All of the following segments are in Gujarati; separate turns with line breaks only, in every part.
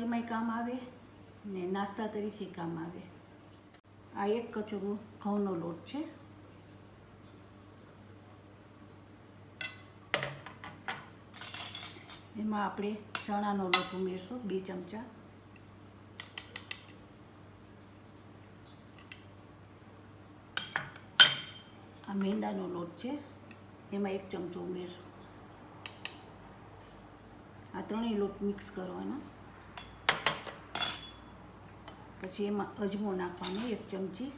દિવાળીમાંય કામ આવે ને નાસ્તા તરીકે કામ આવે. આ 1 કચરું ઘઉંનો લોટ છે. એમાં આપણે ચણાનો લોટ ઉમેરશું 2 ચમચા. આ મેંદાનો લોટ છે, એમાં 1 ચમચો ઉમેરશું. આ ત્રણેય લોટ મિક્સ કરવાના. પછી એમાં અજમો નાખવાનો 1 ચમચી.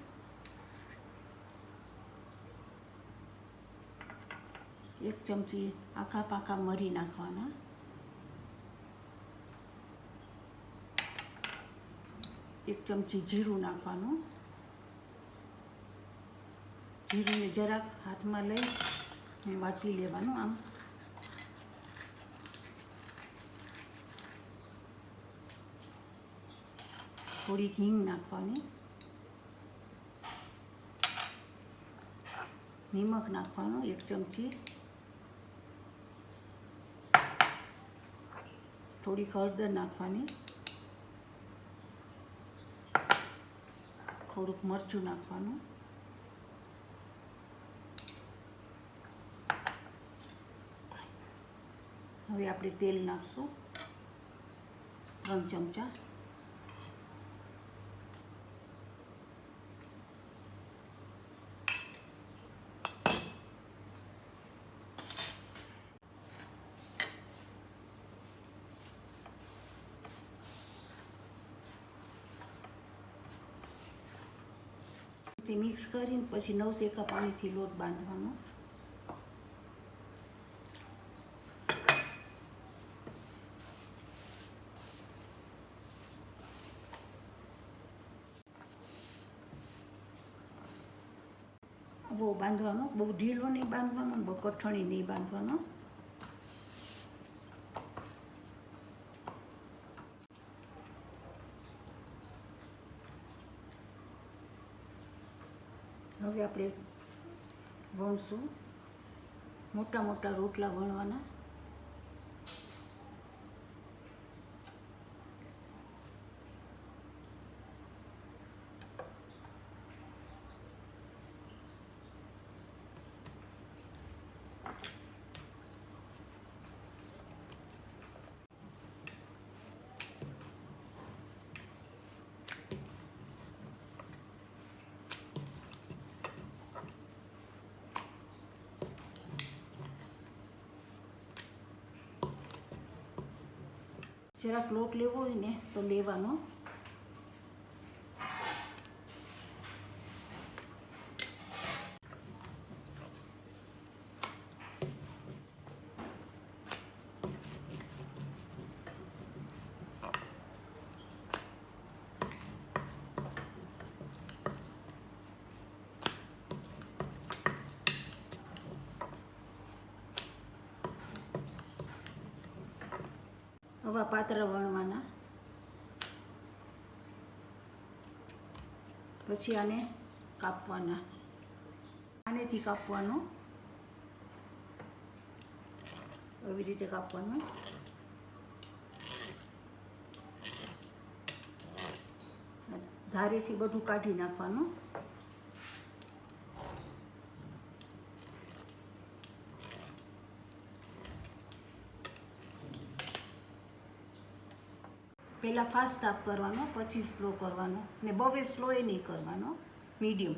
એક ચમચી આખા પાકા મરી નાખવાના. 1 ચમચી જીરું નાખવાનું. જીરુંને જરાક હાથમાં લઈ અને વાટી લેવાનું. આમ થોડીક હિંગ નાખવાની. નિમક નાખવાનું 1 ચમચી. થોડીક હળદર નાખવાની. થોડુંક મરચું નાખવાનું. હવે આપણે તેલ નાખશું 3 ચમચા. તે મિક્સ કરીને પછી 9 શેકા પાણીથી લોટ બાંધવાનો. બહુ બાંધવાનો, બહુ ઢીલો નહીં બાંધવાનો, બહુ કઠણી નહીં બાંધવાનો. હવે આપણે વણશું. મોટા મોટા રોટલા વણવાના. જરાક લોટ લેવો હોય ને તો લેવાનો. હવે પાતળા વણવાના. પછી આને કાપવાના. આનેથી કાપવાનો, એવી રીતે કાપવાનું. ધારેથી બધું કાઢી નાખવાનું. પહેલાં ફાસ્ટ તાપ કરવાનો, પછી સ્લો કરવાનો, ને બહુ સ્લો એ નહીં કરવાનો, મીડિયમ.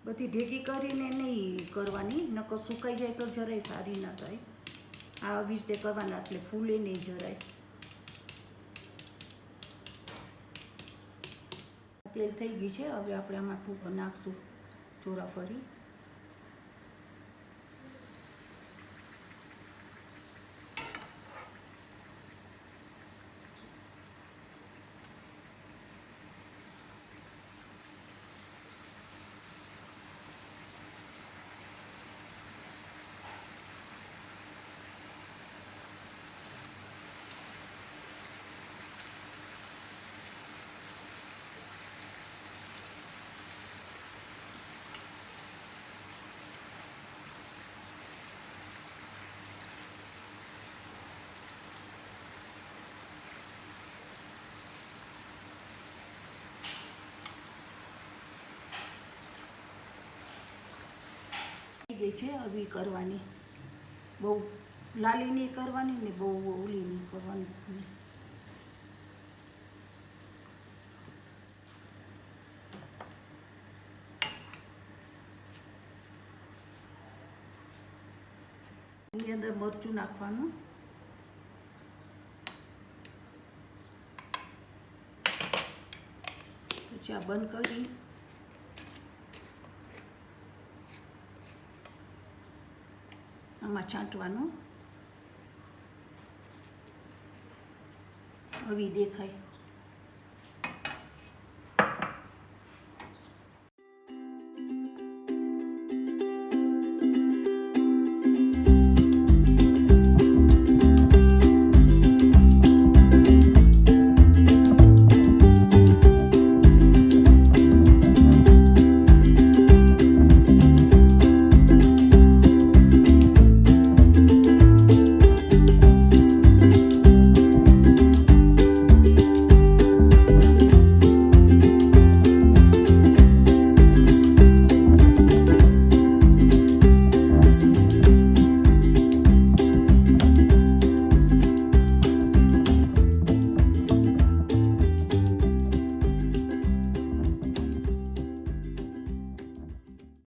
બધી ભેગી કરીને નહીં કરવાની, નકર સુકાઈ જાય તો જરાય સારી ના થાય. આવી રીતે કરવાના એટલે ફૂલે નહીં જરાય. તેલ થઈ ગયું છે. હવે આપણે આમાં ટૂંકો નાખશું ચોરાફરી. છે આવી કરવાની, બહુ લાલી નહીં કરવાની ને બહુ ઓલી નહીં કરવાની. એની અંદર મરચું નાખવાનું, પછી આ બંધ કરી આમાં છાંટવાનું, આવી દેખાય.